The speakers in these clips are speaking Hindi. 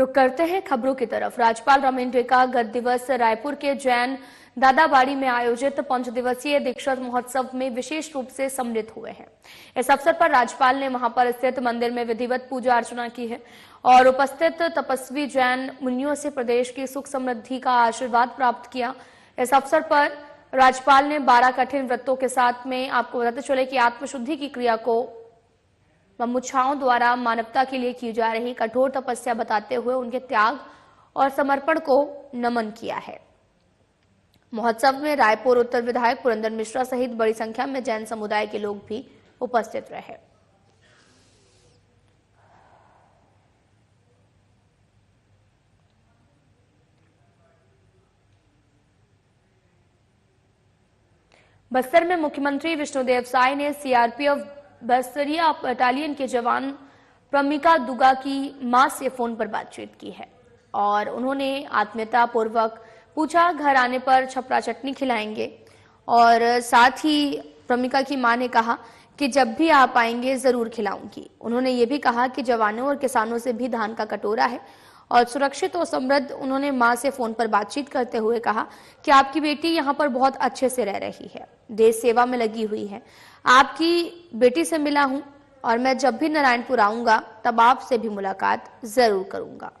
रुक करते हैं खबरों की तरफ। राज्यपाल रमेंद्र का गत दिवस रायपुर के जैन दादाबाड़ी में आयोजित 5 दिवसीय दीक्षांत महोत्सव में विशेष रूप से सम्मिलित हुए हैं। इस अवसर पर राज्यपाल ने वहां पर स्थित मंदिर में विधिवत पूजा अर्चना की है और उपस्थित तपस्वी जैन मुनियों से प्रदेश की सुख समृद्धि का आशीर्वाद प्राप्त किया। इस अवसर पर राज्यपाल ने 12 कठिन व्रतों के साथ में आपको बताते चले कि आत्मशुद्धि की क्रिया को मुछाओं द्वारा मानवता के लिए की जा रही कठोर तपस्या बताते हुए उनके त्याग और समर्पण को नमन किया है। महोत्सव में रायपुर उत्तर विधायक पुरंदर मिश्रा सहित बड़ी संख्या में जैन समुदाय के लोग भी उपस्थित रहे। बस्तर में मुख्यमंत्री विष्णुदेव साय ने सीआरपीएफ बस्तरिया बटालियन के जवान प्रमिका दुगा की मां से फोन पर बातचीत की है और उन्होंने आत्मीयता पूर्वक पूछा घर आने पर छपरा चटनी खिलाएंगे और साथ ही प्रमिका की मां ने कहा कि जब भी आप आएंगे जरूर खिलाऊंगी। उन्होंने ये भी कहा कि जवानों और किसानों से भी धान का कटोरा है और सुरक्षित और समृद्ध। उन्होंने मां से फोन पर बातचीत करते हुए कहा कि आपकी बेटी यहाँ पर बहुत अच्छे से रह रही है, देश सेवा में लगी हुई है। आपकी बेटी से मिला हूं और मैं जब भी नारायणपुर आऊंगा तब आपसे भी मुलाकात जरूर करूंगा।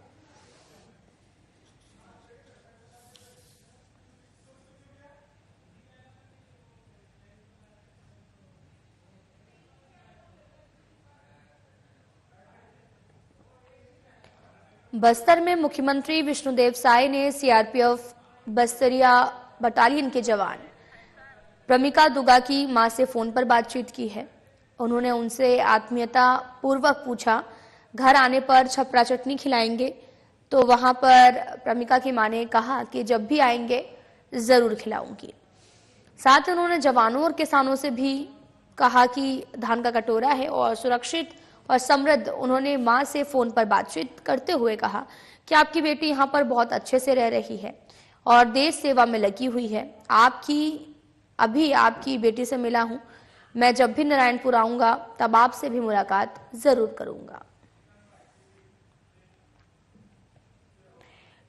बस्तर में मुख्यमंत्री विष्णुदेव साय ने सीआरपीएफ बस्तरिया बटालियन के जवान प्रमिका दुगा की मां से फोन पर बातचीत की है। उन्होंने उनसे आत्मीयता पूर्वक पूछा घर आने पर छपरा चटनी खिलाएंगे, तो वहां पर प्रमिका की मां ने कहा कि जब भी आएंगे जरूर खिलाऊंगी। साथ ही उन्होंने जवानों और किसानों से भी कहा कि धान का कटोरा है और सुरक्षित और समृद्ध। उन्होंने मां से फोन पर बातचीत करते हुए कहा कि आपकी बेटी यहाँ पर बहुत अच्छे से रह रही है और देश सेवा में लगी हुई है। अभी आपकी बेटी से मिला हूं, मैं जब भी नारायणपुर आऊंगा तब आपसे भी मुलाकात जरूर करूंगा।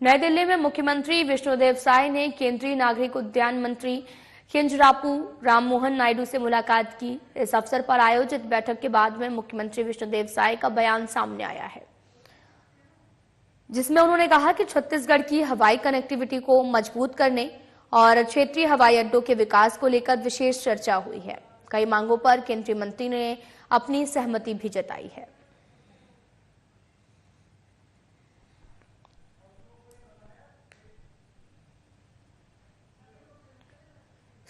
नई दिल्ली में मुख्यमंत्री विष्णुदेव साय ने केंद्रीय नागरिक उद्यान मंत्री किंजरापू राममोहन नायडू से मुलाकात की। इस अवसर पर आयोजित बैठक के बाद में मुख्यमंत्री विष्णुदेव साय का बयान सामने आया है, जिसमें उन्होंने कहा कि छत्तीसगढ़ की हवाई कनेक्टिविटी को मजबूत करने और क्षेत्रीय हवाई अड्डों के विकास को लेकर विशेष चर्चा हुई है। कई मांगों पर केंद्रीय मंत्री ने अपनी सहमति भी जताई है।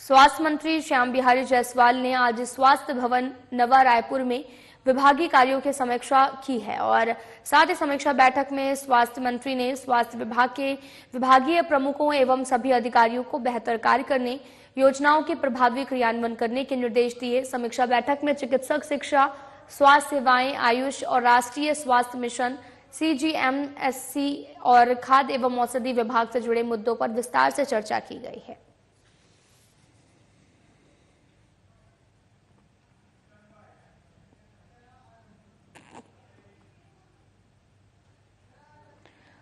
स्वास्थ्य मंत्री श्याम बिहारी जायसवाल ने आज स्वास्थ्य भवन नवा रायपुर में विभागीय कार्यों की समीक्षा की है और साथ ही समीक्षा बैठक में स्वास्थ्य मंत्री ने स्वास्थ्य विभाग के विभागीय प्रमुखों एवं सभी अधिकारियों को बेहतर कार्य करने, योजनाओं के प्रभावी क्रियान्वयन करने के निर्देश दिए। समीक्षा बैठक में चिकित्सक शिक्षा, स्वास्थ्य सेवाएं, आयुष और राष्ट्रीय स्वास्थ्य मिशन CGMSC और खाद्य एवं औषधि विभाग से जुड़े मुद्दों पर विस्तार से चर्चा की गई है।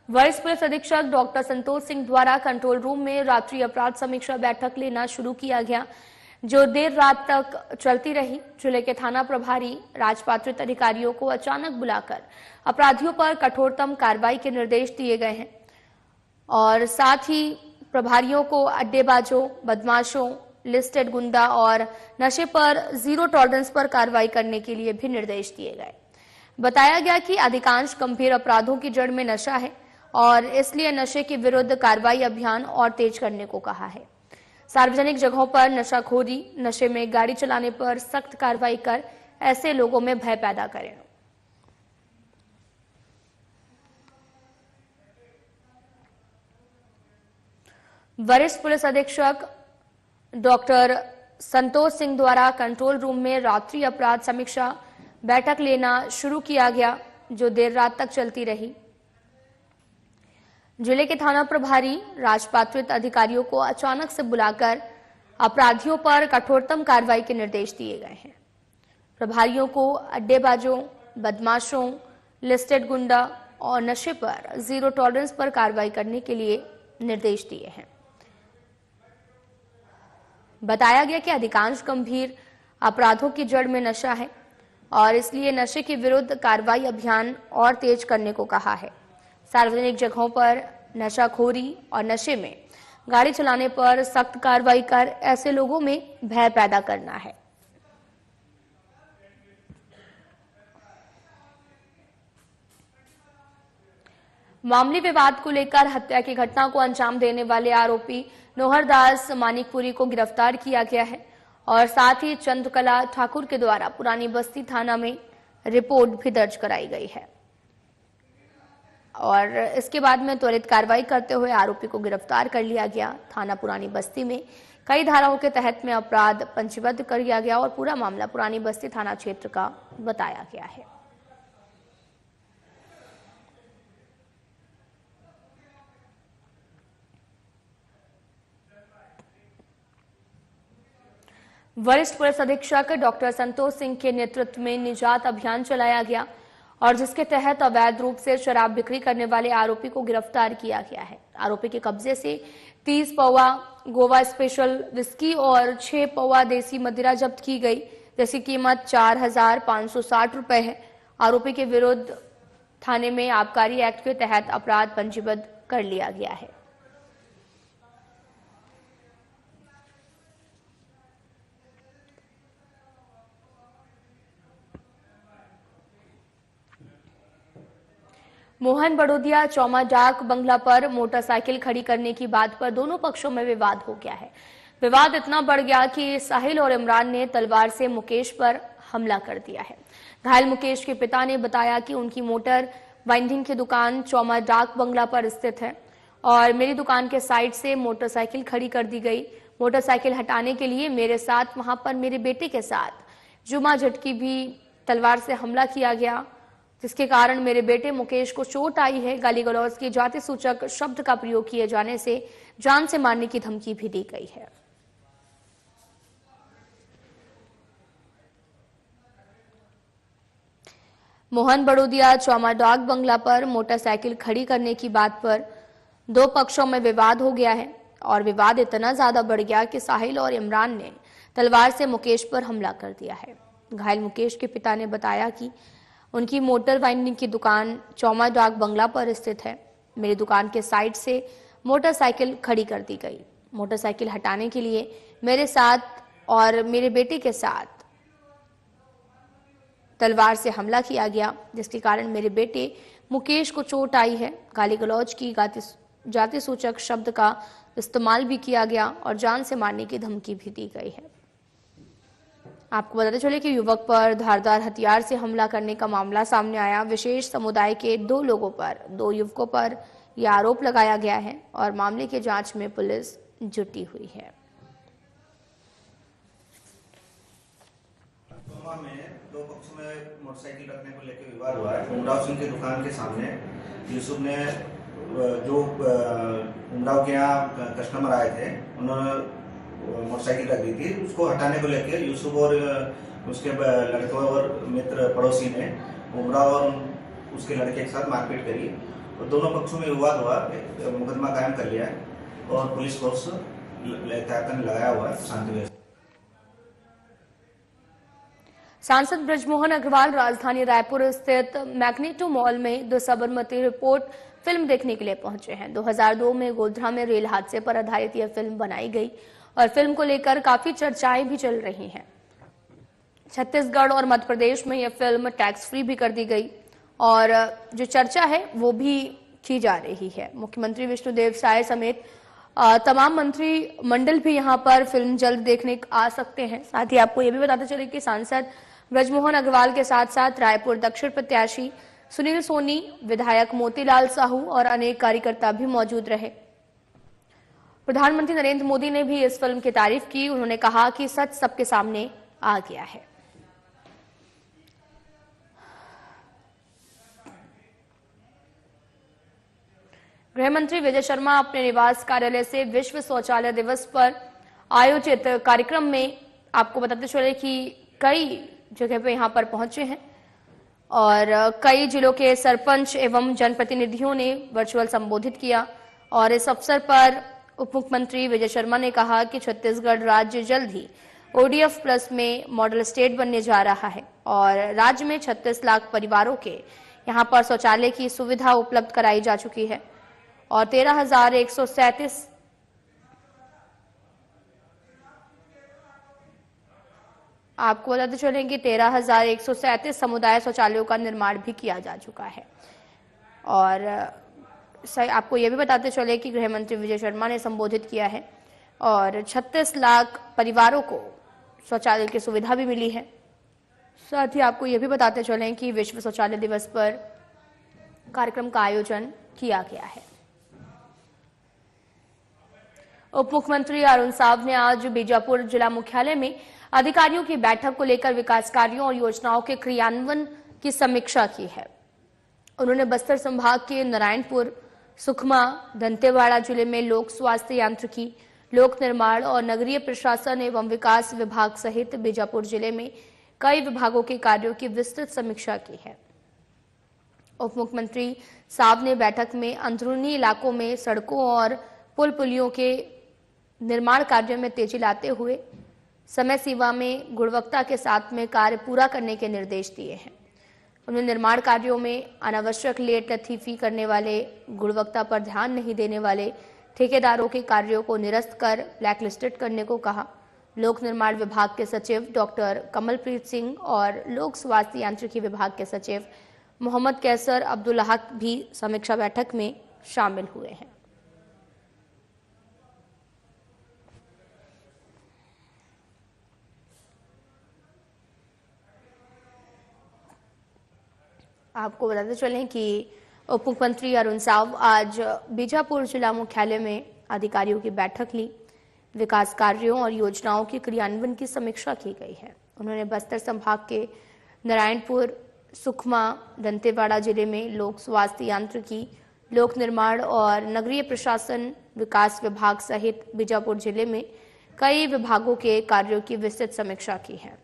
वरिष्ठ पुलिस अधीक्षक डॉक्टर संतोष सिंह द्वारा कंट्रोल रूम में रात्रि अपराध समीक्षा बैठक लेना शुरू किया गया, जो देर रात तक चलती रही। जिले के थाना प्रभारी राजपात्रित अधिकारियों को अचानक बुलाकर अपराधियों पर कठोरतम कार्रवाई के निर्देश दिए गए हैं और साथ ही प्रभारियों को अड्डेबाजों, बदमाशों, लिस्टेड गुंडा और नशे पर जीरो टॉलरेंस पर कार्रवाई करने के लिए भी निर्देश दिए गए। बताया गया कि अधिकांश गंभीर अपराधों की जड़ में नशा है और इसलिए नशे के विरुद्ध कार्रवाई अभियान और तेज करने को कहा है। सार्वजनिक जगहों पर नशाखोरी, नशे में गाड़ी चलाने पर सख्त कार्रवाई कर ऐसे लोगों में भय पैदा करें। वरिष्ठ पुलिस अधीक्षक डॉक्टर संतोष सिंह द्वारा कंट्रोल रूम में रात्रि अपराध समीक्षा बैठक लेना शुरू किया गया, जो देर रात तक चलती रही। जिले के थाना प्रभारी राजपात्रित अधिकारियों को अचानक से बुलाकर अपराधियों पर कठोरतम कार्रवाई के निर्देश दिए गए हैं। प्रभारियों को अड्डेबाजों, बदमाशों, लिस्टेड गुंडा, और नशे पर जीरो टॉलरेंस पर कार्रवाई करने के लिए निर्देश दिए हैं। बताया गया कि अधिकांश गंभीर अपराधों की जड़ में नशा है और इसलिए नशे के विरुद्ध कार्रवाई अभियान और तेज करने को कहा है। सार्वजनिक जगहों पर नशाखोरी और नशे में गाड़ी चलाने पर सख्त कार्रवाई कर ऐसे लोगों में भय पैदा करना है। मामले विवाद को लेकर हत्या की घटना को अंजाम देने वाले आरोपी नोहरदास मानिकपुरी को गिरफ्तार किया गया है और साथ ही चंद्रकला ठाकुर के द्वारा पुरानी बस्ती थाना में रिपोर्ट भी दर्ज कराई गई है और इसके बाद में त्वरित कार्रवाई करते हुए आरोपी को गिरफ्तार कर लिया गया। थाना पुरानी बस्ती में कई धाराओं के तहत में अपराध पंजीबद्ध कर लिया गया और पूरा मामला पुरानी बस्ती थाना क्षेत्र का बताया गया है। वरिष्ठ पुलिस अधीक्षक डॉक्टर संतोष सिंह के नेतृत्व में निजात अभियान चलाया गया और जिसके तहत अवैध रूप से शराब बिक्री करने वाले आरोपी को गिरफ्तार किया गया है। आरोपी के कब्जे से 30 पौवा गोवा स्पेशल विस्की और 6 पौवा देसी मदिरा जब्त की गई, जिसकी कीमत 4,560 रुपए है। आरोपी के विरुद्ध थाने में आबकारी एक्ट के तहत अपराध पंजीबद्ध कर लिया गया है। मोहन बड़ोदिया चौमा डाक बंगला पर मोटरसाइकिल खड़ी करने की बात पर दोनों पक्षों में विवाद हो गया है। विवाद इतना बढ़ गया कि साहिल और इमरान ने तलवार से मुकेश पर हमला कर दिया है। घायल मुकेश के पिता ने बताया कि उनकी मोटर वाइंडिंग की दुकान चौमा डाक बंगला पर स्थित है और मेरी दुकान के साइड से मोटरसाइकिल खड़ी कर दी गई। मोटरसाइकिल हटाने के लिए मेरे साथ वहां पर मेरे बेटे के साथ जुमा झटकी भी तलवार से हमला किया गया, जिसके कारण मेरे बेटे मुकेश को चोट आई है। गाली गलौज की जाति सूचक शब्द का प्रयोग किए जाने से जान से मारने की धमकी भी दी गई है। मोहन बड़ोदिया चौमा डाक बंगला पर मोटरसाइकिल खड़ी करने की बात पर दो पक्षों में विवाद हो गया है और विवाद इतना ज्यादा बढ़ गया कि साहिल और इमरान ने तलवार से मुकेश पर हमला कर दिया है। घायल मुकेश के पिता ने बताया कि उनकी मोटर वाइंडिंग की दुकान चौमा डाक बंगला पर स्थित है। मेरी दुकान के साइड से मोटरसाइकिल खड़ी कर दी गई। मोटरसाइकिल हटाने के लिए मेरे साथ और मेरे बेटे के साथ तलवार से हमला किया गया, जिसके कारण मेरे बेटे मुकेश को चोट आई है। गाली गलौज की जाति सूचक शब्द का इस्तेमाल भी किया गया और जान से मारने की धमकी भी दी गई है। आपको बताते चले कि युवक पर धारदार हथियार से हमला करने का मामला सामने आया। विशेष समुदाय के 2 लोगों पर 2 युवकों पर यह आरोप लगाया गया है और मामले की जांच में पुलिस जुटी हुई है। में 2 पक्षों में मोटरसाइकिल रखने को लेकर विवाद हुआ है। उमराव सिंह की दुकान के सामने यूसुफ ने जो उमराव के यहाँ कस्टमर आए थे, उन्होंने मोटरसाइकिल रख दी थी। उसको हटाने को लेकर यूसुफ और उसके लड़के और मित्र पड़ोसी ने उमराव और उसके लड़के के साथ मारपीट करी और दोनों पक्षों में विवाद हुआ। मुकदमा कायम कर लिया है और पुलिस फोर्स लगाया हुआ है शांति व्यवस्था। सांसद ब्रजमोहन अग्रवाल राजधानी रायपुर स्थित मैग्नेटो मॉल में द साबरमती रिपोर्ट फिल्म देखने के लिए पहुंचे हैं। 2002 में गोध्रा में रेल हादसे पर आधारित यह फिल्म बनाई गई और फिल्म को लेकर काफी चर्चाएं भी चल रही हैं। छत्तीसगढ़ और मध्य प्रदेश में यह फिल्म टैक्स फ्री भी कर दी गई और जो चर्चा है वो भी की जा रही है। मुख्यमंत्री विष्णुदेव साय समेत तमाम मंत्री मंडल भी यहां पर फिल्म जल्द देखने आ सकते हैं। साथ ही आपको यह भी बताते चले कि सांसद ब्रजमोहन अग्रवाल के साथ साथ रायपुर दक्षिण प्रत्याशी सुनील सोनी, विधायक मोतीलाल साहू और अनेक कार्यकर्ता भी मौजूद रहे। प्रधानमंत्री नरेंद्र मोदी ने भी इस फिल्म की तारीफ की। उन्होंने कहा कि सच सबके सामने आ गया है। गृह मंत्री विजय शर्मा अपने निवास कार्यालय से विश्व शौचालय दिवस पर आयोजित कार्यक्रम में आपको बताते चले कि कई जगह पे यहां पर पहुंचे हैं और कई जिलों के सरपंच एवं जनप्रतिनिधियों ने वर्चुअल संबोधित किया। और इस अवसर पर उप मुख्यमंत्री विजय शर्मा ने कहा कि छत्तीसगढ़ राज्य जल्द ही ODF प्लस में मॉडल स्टेट बनने जा रहा है और राज्य में 36 लाख परिवारों के यहाँ पर शौचालय की सुविधा उपलब्ध कराई जा चुकी है और 13,137 आपको बताते चलें कि 13,137 समुदाय शौचालयों का निर्माण भी किया जा चुका है। और आपको यह भी बताते चले कि गृह मंत्री विजय शर्मा ने संबोधित किया है और 36 लाख परिवारों को शौचालय की सुविधा भी मिली है। साथ ही आपको यह भी बताते चलें कि विश्व शौचालय दिवस पर कार्यक्रम का आयोजन किया गया है। उप मुख्यमंत्री अरुण साव ने आज बीजापुर जिला मुख्यालय में अधिकारियों की बैठक को लेकर विकास कार्यों और योजनाओं के क्रियान्वयन की समीक्षा की है। उन्होंने बस्तर संभाग के नारायणपुर, सुकमा, दंतेवाड़ा जिले में लोक स्वास्थ्य यांत्रिकी, लोक निर्माण और नगरीय प्रशासन एवं विकास विभाग सहित बीजापुर जिले में कई विभागों के कार्यों की विस्तृत समीक्षा की है। उप मुख्यमंत्री साव ने बैठक में अंदरूनी इलाकों में सड़कों और पुल पुलियों के निर्माण कार्यों में तेजी लाते हुए समय सीमा में गुणवत्ता के साथ में कार्य पूरा करने के निर्देश दिए हैं। उन्होंने निर्माण कार्यों में अनावश्यक लेट लतीफी करने वाले, गुणवत्ता पर ध्यान नहीं देने वाले ठेकेदारों के कार्यों को निरस्त कर ब्लैकलिस्टेड करने को कहा। लोक निर्माण विभाग के सचिव डॉक्टर कमलप्रीत सिंह और लोक स्वास्थ्य यांत्रिकी विभाग के सचिव मोहम्मद कैसर अब्दुल्लाह भी समीक्षा बैठक में शामिल हुए हैं। आपको बताते चलें कि उप मुख्यमंत्री अरुण साव आज बीजापुर जिला मुख्यालय में अधिकारियों की बैठक ली। विकास कार्यों और योजनाओं के क्रियान्वयन की समीक्षा की गई है। उन्होंने बस्तर संभाग के नारायणपुर, सुकमा, दंतेवाड़ा जिले में लोक स्वास्थ्य यांत्रिकी, लोक निर्माण और नगरीय प्रशासन विकास विभाग सहित बीजापुर जिले में कई विभागों के कार्यों की विस्तृत समीक्षा की है।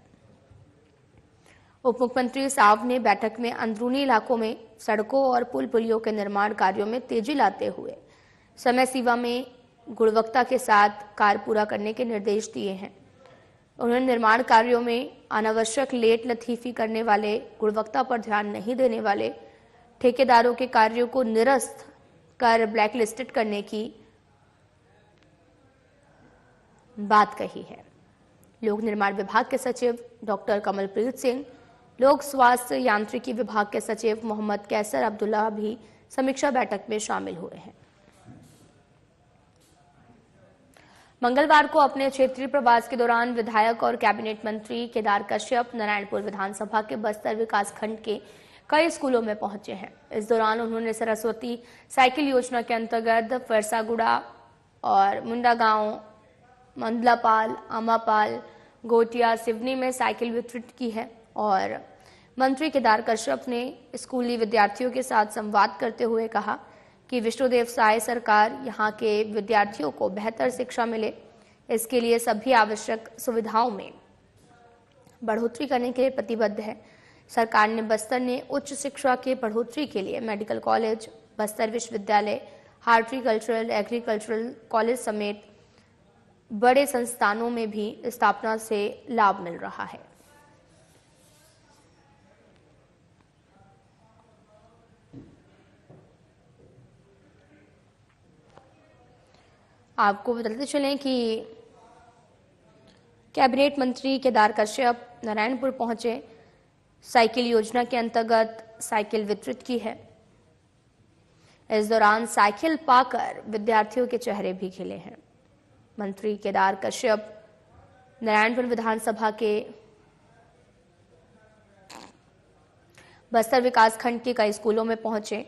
उप मुख्यमंत्री साव ने बैठक में अंदरूनी इलाकों में सड़कों और पुल पुलियों के निर्माण कार्यों में तेजी लाते हुए समय सीमा में गुणवत्ता के साथ कार्य पूरा करने के निर्देश दिए हैं। उन्होंने निर्माण कार्यों में अनावश्यक लेट लतीफी करने वाले, गुणवत्ता पर ध्यान नहीं देने वाले ठेकेदारों के कार्यों को निरस्त कर ब्लैकलिस्टेड करने की बात कही है। लोक निर्माण विभाग के सचिव डॉक्टर कमलप्रीत सिंह, लोक स्वास्थ्य यांत्रिकी विभाग के सचिव मोहम्मद कैसर अब्दुल्लाह भी समीक्षा बैठक में शामिल हुए हैं। मंगलवार को अपने क्षेत्रीय प्रवास के दौरान विधायक और कैबिनेट मंत्री केदार कश्यप नारायणपुर विधानसभा के बस्तर विकास खंड के कई स्कूलों में पहुंचे हैं। इस दौरान उन्होंने सरस्वती साइकिल योजना के अंतर्गत फरसागुड़ा और मुंडा गांव, मंदलापाल, आमापाल, गोटिया, सिवनी में साइकिल वितरित की है। और मंत्री केदार कश्यप ने स्कूली विद्यार्थियों के साथ संवाद करते हुए कहा कि विष्णुदेव साय सरकार यहाँ के विद्यार्थियों को बेहतर शिक्षा मिले, इसके लिए सभी आवश्यक सुविधाओं में बढ़ोतरी करने के लिए प्रतिबद्ध है। सरकार ने बस्तर ने उच्च शिक्षा के बढ़ोतरी के लिए मेडिकल कॉलेज, बस्तर विश्वविद्यालय, हार्टिकल्चरल, एग्रीकल्चरल कॉलेज समेत बड़े संस्थानों में भी स्थापना से लाभ मिल रहा है। आपको बताते चलें कि कैबिनेट मंत्री केदार कश्यप नारायणपुर पहुंचे, साइकिल योजना के अंतर्गत साइकिल वितरित की है। इस दौरान साइकिल पाकर विद्यार्थियों के चेहरे भी खिले हैं। मंत्री केदार कश्यप नारायणपुर विधानसभा के बस्तर विकास खंड के कई स्कूलों में पहुंचे।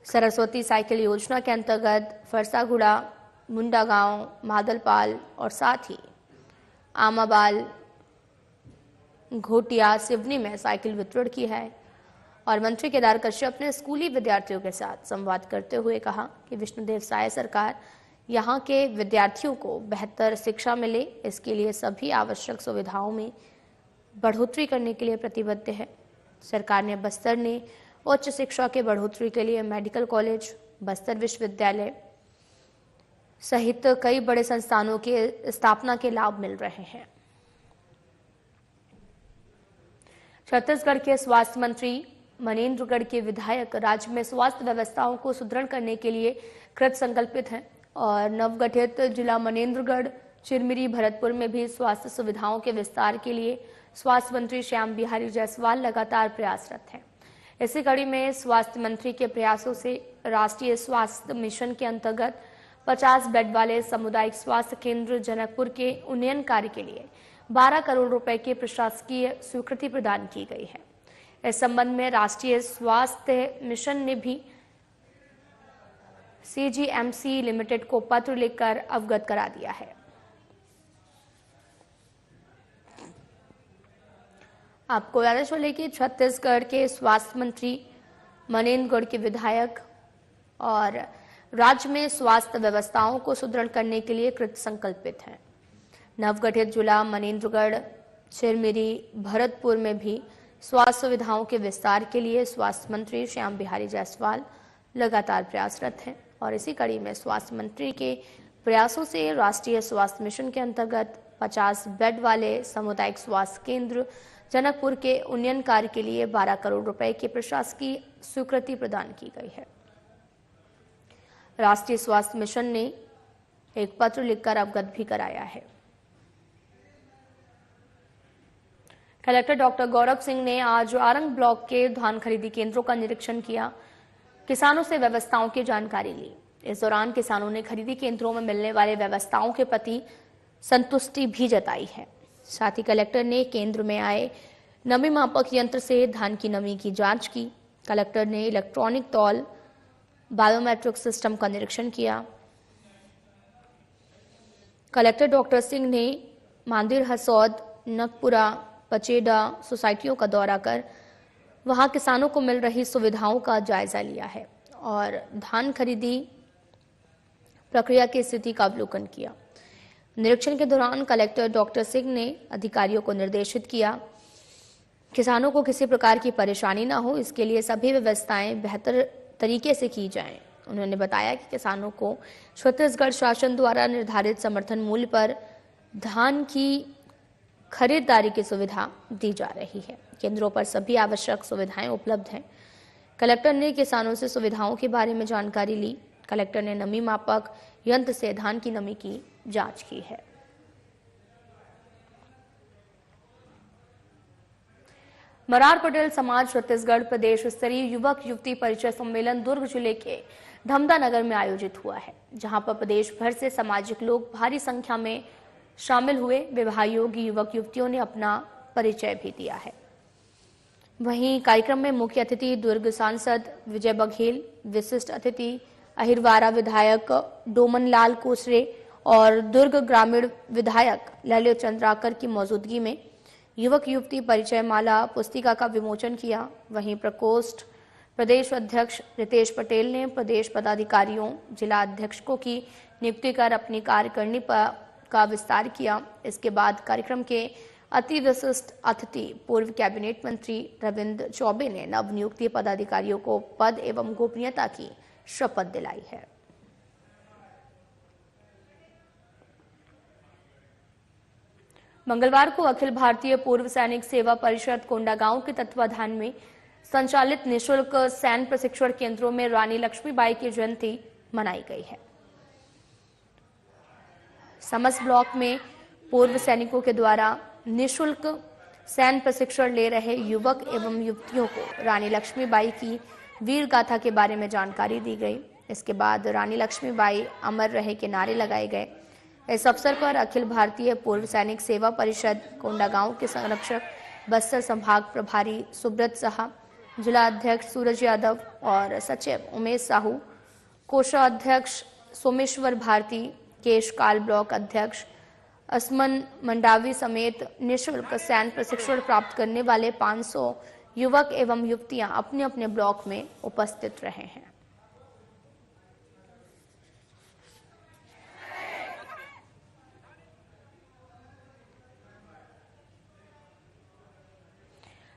सरस्वती साइकिल योजना के अंतर्गत फरसागुड़ा, मुंडा गांव, मादलपाल और साथ ही आमाबाल, घोटिया, सिवनी में साइकिल वितरण की है। और मंत्री केदार कश्यप ने स्कूली विद्यार्थियों के साथ संवाद करते हुए कहा कि विष्णुदेव साय सरकार यहाँ के विद्यार्थियों को बेहतर शिक्षा मिले, इसके लिए सभी आवश्यक सुविधाओं में बढ़ोतरी करने के लिए प्रतिबद्ध है। सरकार ने बस्तर में उच्च शिक्षा के बढ़ोतरी के लिए मेडिकल कॉलेज, बस्तर विश्वविद्यालय सहित कई बड़े संस्थानों की स्थापना के लाभ मिल रहे हैं। छत्तीसगढ़ के स्वास्थ्य मंत्री मनेन्द्रगढ़ के विधायक राज्य में स्वास्थ्य व्यवस्थाओं को सुदृढ़ करने के लिए कृत संकल्पित हैं और नवगठित जिला मनेन्द्रगढ़, चिरमिरी, भरतपुर में भी स्वास्थ्य सुविधाओं के विस्तार के लिए स्वास्थ्य मंत्री श्याम बिहारी जायसवाल लगातार प्रयासरत हैं। इसी कड़ी में स्वास्थ्य मंत्री के प्रयासों से राष्ट्रीय स्वास्थ्य मिशन के अंतर्गत 50 बेड वाले सामुदायिक स्वास्थ्य केंद्र जनकपुर के उन्नयन कार्य के लिए 12 करोड़ रुपए की प्रशासकीय स्वीकृति प्रदान की गई है। इस संबंध में राष्ट्रीय स्वास्थ्य मिशन ने भी CGMC लिमिटेड को पत्र लिखकर अवगत करा दिया है। आपको बता चले कि छत्तीसगढ़ के स्वास्थ्य मंत्री मनेन्द्रगढ़ के विधायक और राज्य में स्वास्थ्य व्यवस्थाओं को सुदृढ़ करने के लिए कृत संकल्पित हैं। नवगठित जिला मनेन्द्रगढ़, चिरमिरी, भरतपुर में भी स्वास्थ्य सुविधाओं के विस्तार के लिए स्वास्थ्य मंत्री श्याम बिहारी जायसवाल लगातार प्रयासरत हैं और इसी कड़ी में स्वास्थ्य मंत्री के प्रयासों से राष्ट्रीय स्वास्थ्य मिशन के अंतर्गत 50 बेड वाले सामुदायिक स्वास्थ्य केंद्र जनकपुर के उन्नयन कार्य के लिए 12 करोड़ रुपए की प्रशासकीय स्वीकृति प्रदान की गई है। राष्ट्रीय स्वास्थ्य मिशन ने एक पत्र लिखकर अवगत भी कराया है। कलेक्टर डॉक्टर गौरव सिंह ने आज आरंग ब्लॉक के धान खरीदी केंद्रों का निरीक्षण किया, किसानों से व्यवस्थाओं की जानकारी ली। इस दौरान किसानों ने खरीदी केंद्रों में मिलने वाले व्यवस्थाओं के प्रति संतुष्टि भी जताई है। साथ ही कलेक्टर ने केंद्र में आए नमी मापक यंत्र से धान की नमी की जांच की। कलेक्टर ने इलेक्ट्रॉनिक तौल बायोमेट्रिक सिस्टम का निरीक्षण किया। कलेक्टर डॉक्टर सिंह ने मांदिर, हसौद, नकपुरा, पचेडा सोसाइटियों का दौरा कर वहां किसानों को मिल रही सुविधाओं का जायजा लिया है और धान खरीदी प्रक्रिया की स्थिति का अवलोकन किया। निरीक्षण के दौरान कलेक्टर डॉक्टर सिंह ने अधिकारियों को निर्देशित किया, किसानों को किसी प्रकार की परेशानी न हो, इसके लिए सभी व्यवस्थाएं बेहतर तरीके से की जाएं। उन्होंने बताया कि किसानों को छत्तीसगढ़ शासन द्वारा निर्धारित समर्थन मूल्य पर धान की खरीदारी की सुविधा दी जा रही है। केंद्रों पर सभी आवश्यक सुविधाएं उपलब्ध हैं। कलेक्टर ने किसानों से सुविधाओं के बारे में जानकारी ली। कलेक्टर ने नमी मापक यंत्र से धान की नमी की जांच की है। मरार पटेल समाज छत्तीसगढ़ प्रदेश स्तरीय युवक युवती परिचय सम्मेलन दुर्ग जिले के धमदा नगर में आयोजित हुआ है, जहां पर प्रदेश भर से सामाजिक लोग भारी संख्या में शामिल हुए। विवाह योग्य युवक युवतियों ने अपना परिचय भी दिया है। वहीं कार्यक्रम में मुख्य अतिथि दुर्ग सांसद विजय बघेल, विशिष्ट अतिथि अहिरवारा विधायक डोमन लाल कोसरे और दुर्ग ग्रामीण विधायक ललित चंद्राकर की मौजूदगी में युवक युवती परिचय माला पुस्तिका का विमोचन किया। वहीं प्रकोष्ठ प्रदेश अध्यक्ष रितेश पटेल ने प्रदेश पदाधिकारियों, जिला अध्यक्षों की नियुक्ति कर अपनी कार्यकारिणी का विस्तार किया। इसके बाद कार्यक्रम के अति विशिष्ट अतिथि पूर्व कैबिनेट मंत्री रविंद्र चौबे ने नवनियुक्त पदाधिकारियों को पद एवं गोपनीयता की शपथ दिलाई है। मंगलवार को अखिल भारतीय पूर्व सैनिक सेवा परिषद कोंडागांव के तत्वाधान में संचालित निःशुल्क सैन्य प्रशिक्षण केंद्रों में रानी लक्ष्मीबाई की जयंती मनाई गई है। समस्त ब्लॉक में पूर्व सैनिकों के द्वारा निःशुल्क सैन्य प्रशिक्षण ले रहे युवक एवं युवतियों को रानी लक्ष्मीबाई की वीर गाथा के बारे में जानकारी दी गई। इसके बाद रानी लक्ष्मीबाई अमर रहे के नारे लगाए गए। इस अवसर पर अखिल भारतीय पूर्व सैनिक सेवा परिषद कोंडागांव के संरक्षक बस्तर संभाग प्रभारी सुब्रत साहा, जिला अध्यक्ष सूरज यादव और सचिव उमेश साहू, कोषाध्यक्ष सोमेश्वर भारती, केशकाल ब्लॉक अध्यक्ष असमन मंडावी समेत निःशुल्क सैन्य प्रशिक्षण प्राप्त करने वाले 500 युवक एवं युवतियां अपने अपने ब्लॉक में उपस्थित रहे हैं।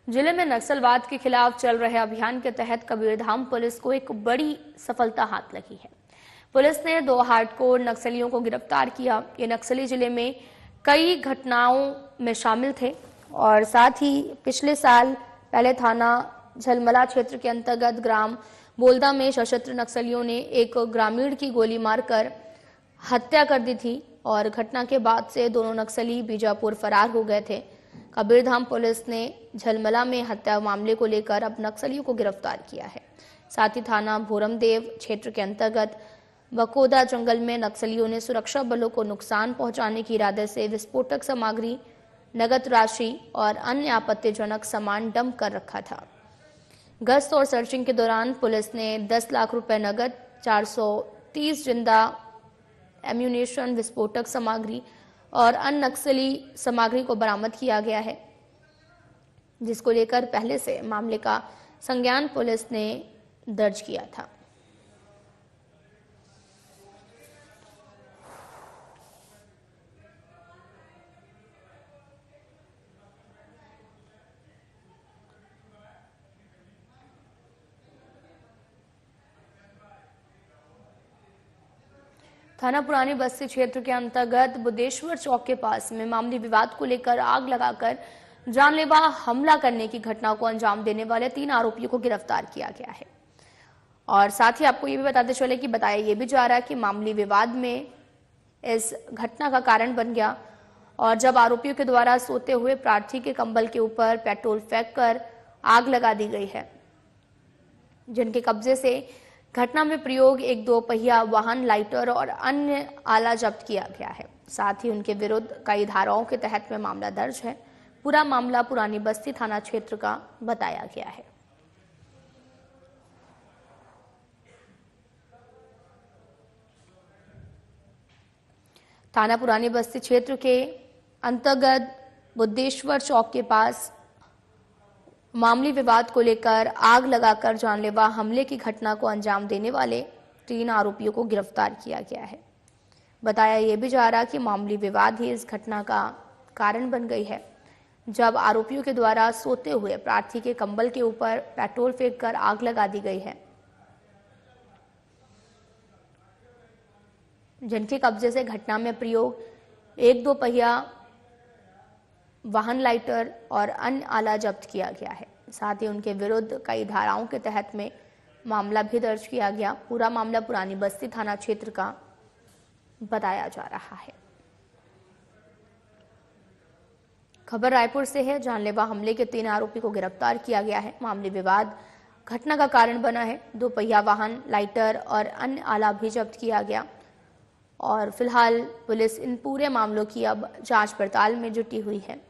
जिले में नक्सलवाद के खिलाफ चल रहे अभियान के तहत कबीरधाम पुलिस को एक बड़ी सफलता हाथ लगी है। पुलिस ने 2 हार्डकोर नक्सलियों को गिरफ्तार किया। ये नक्सली जिले में कई घटनाओं में शामिल थे और साथ ही पिछले साल पहले थाना झलमला क्षेत्र के अंतर्गत ग्राम बोलदा में सशस्त्र नक्सलियों ने एक ग्रामीण की गोली मारकर हत्या कर दी थी और घटना के बाद से दोनों नक्सली बीजापुर फरार हो गए थे। कबीरधाम पुलिस ने झलमला में हत्या मामले को लेकर अब नक्सलियों को गिरफ्तार किया है। साथ ही थाना भोरमदेव क्षेत्र के अंतर्गत बकोदा जंगल में नक्सलियों ने सुरक्षा बलों को नुकसान पहुंचाने के इरादे से विस्फोटक सामग्री, नगद राशि और अन्य आपत्तिजनक सामान डंप कर रखा था। गश्त और सर्चिंग के दौरान पुलिस ने 10 लाख रुपए नगद, 430 जिंदा एम्यूनेशन, विस्फोटक सामग्री और अन्य नक्सली सामग्री को बरामद किया गया है, जिसको लेकर पहले से मामले का संज्ञान पुलिस ने दर्ज किया था। थाना पुरानी बस्ती क्षेत्र के अंतर्गत बुद्धेश्वर चौक के पास में मामूली विवाद को लेकर आग लगाकर जानलेवा हमला करने की घटना को अंजाम देने वाले 3 आरोपियों को गिरफ्तार किया गया है। और साथ ही आपको ये भी बताते चले कि बताया ये भी जा रहा है कि मामूली विवाद में इस घटना का कारण बन गया और जब आरोपियों के द्वारा सोते हुए प्रार्थी के कंबल के ऊपर पेट्रोल फेंककर आग लगा दी गई है, जिनके कब्जे से घटना में प्रयोग एक 2 पहिया वाहन, लाइटर और अन्य आला जब्त किया गया है। साथ ही उनके विरुद्ध कई धाराओं के तहत में मामला दर्ज है। पूरा मामला पुरानी बस्ती थाना क्षेत्र का बताया गया है। थाना पुरानी बस्ती क्षेत्र के अंतर्गत बुद्धेश्वर चौक के पास मामूली विवाद को लेकर आग लगाकर जानलेवा हमले की घटना को अंजाम देने वाले 3 आरोपियों को गिरफ्तार किया गया है। बताया यह भी जा रहा कि मामूली विवाद ही इस घटना का कारण बन गई है, जब आरोपियों के द्वारा सोते हुए प्रार्थी के कंबल के ऊपर पेट्रोल फेंककर आग लगा दी गई है, जिनके कब्जे से घटना में प्रयोग एक 2 पहिया वाहन, लाइटर और अन्य आला जब्त किया गया है। साथ ही उनके विरुद्ध कई धाराओं के तहत में मामला भी दर्ज किया गया। पूरा मामला पुरानी बस्ती थाना क्षेत्र का बताया जा रहा है। खबर रायपुर से है। जानलेवा हमले के 3 आरोपी को गिरफ्तार किया गया है। मामूली विवाद घटना का कारण बना है। 2 पहिया वाहन, लाइटर और अन्य आला भी जब्त किया गया और फिलहाल पुलिस इन पूरे मामलों की अब जांच पड़ताल में जुटी हुई है,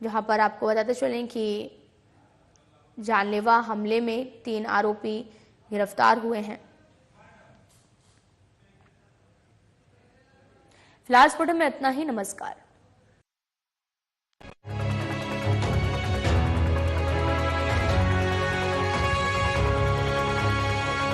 जहां पर आपको बताते चलें कि जानलेवा हमले में 3 आरोपी गिरफ्तार हुए हैं। फिलहाल इस फोटो में इतना ही। नमस्कार।